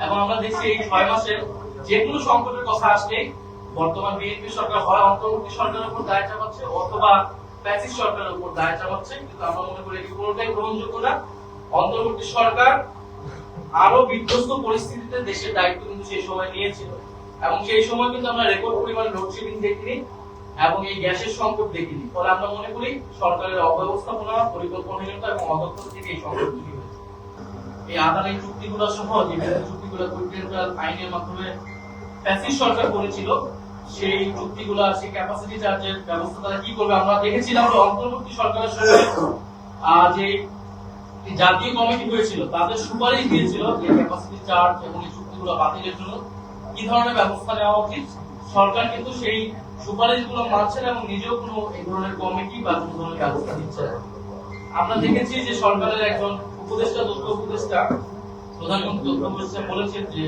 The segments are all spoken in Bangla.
এবং আমরা দেখছি এই 6 মাসে যে কোনো সংকটের কথা আসলে বর্তমান বিএনপি সরকার হয় অন্তর্বর্তী সরকারের উপর দায় চাপাচ্ছে অথবা ফ্যাসিস্ট সরকারের উপর দায় চাপাচ্ছে, কিন্তু আমরা মনে করি এটি কোনোটাই গ্রহণযোগ্য না। অন্তর্বর্তী সরকার আরো বিধ্বস্ত পরিস্থিতিতে দেশের দায়িত্ব কিন্তু সেই সময় নিয়েছিল, এবং সেই সময় কিন্তু আমরা রেকর্ড পরিমাণ লোডশেডিং দেখিনি এবং এই গ্যাসের সংকট দেখিনি। ফলে আমরা মনে করি সরকারের অব্যবস্থাপনা, পরিকল্পনাহীনতা এবং অদক্ষতা থেকে এই সংকট তৈরি হয়েছে। এই আদানি চুক্তিগুলো সহ বিভিন্ন চুক্তিগুলো কন্টিনেন্টাল আইনের মাধ্যমে ফ্যাসিস্ট সরকার করেছিল, সেই চুক্তিগুলো সেই ক্যাপাসিটি চার্জের ব্যবস্থা তারা কি করবে আমরা দেখেছিলাম। অন্তর্বর্তী সরকারের সময় যে জাতীয় কমিটি হয়েছিল তাদের সুপারিশ দিয়েছিল যে ক্যাপাসিটি চার্জ এবং এই চুক্তিগুলো বাতিলের জন্য কি ধরনের ব্যবস্থা নেওয়া উচিত। সরকার কিন্তু সেই সুপারিশগুলো মানছে না এবং নিজেও কোনো এই ধরনের কমিটি বা কোনো ধরনের ব্যবস্থা নিচ্ছে না। আমরা দেখেছি যে সরকারের একজন উপদেষ্টা, তথ্য উপদেষ্টা, প্রধানমন্ত্রী তথ্য উপদেষ্টা বলেছেন যে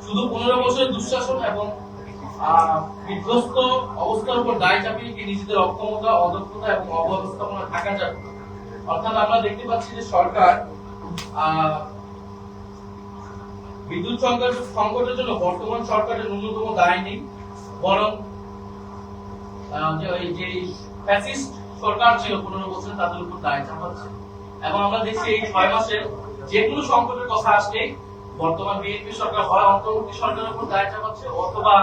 শুধু 15 বছরের দুঃশাসন এবং বিধ্বস্ত অবস্থার উপর দায় চাপিয়ে কি নিজেদের অক্ষমতা, অদক্ষতা এবং অব্যবস্থাপনা থাকা যাবে। অর্থাৎ আমরা দেখতে পাচ্ছি যে সরকার বিদ্যুৎ সংকটের জন্য বর্তমান সরকারের ন্যূনতম দায় নেই, বরং যে ফ্যাসিস্ট সরকার ছিল 15 বছর তাদের উপর দায় চাপাচ্ছে। এবং আমরা দেখছি এই 6 মাসে যে কোনো সংকটের কথা আসলে বর্তমান বিএনপি সরকার হয় অন্তর্বর্তী সরকারের উপর দায় চাপাচ্ছে অথবা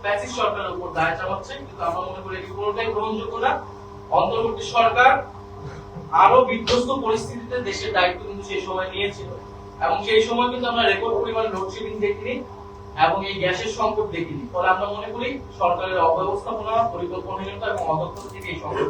ফ্যাসিস্ট সরকারের উপর দায় চাপাচ্ছে, কিন্তু আমরা মনে করি এটি কোনোটাই গ্রহণযোগ্য না। অন্তর্বর্তী সরকার আরো বিধ্বস্ত পরিস্থিতিতে দেশের দায়িত্ব কিন্তু সেই সময় নিয়েছিল, এবং সেই সময় কিন্তু আমরা রেকর্ড পরিমাণ লোডশেডিং দেখিনি এবং এই গ্যাসের সংকট দেখিনি। ফলে আমরা মনে করি সরকারের অব্যবস্থাপনা, পরিকল্পনাহীনতা এবং অদক্ষতা থেকে এই সংকট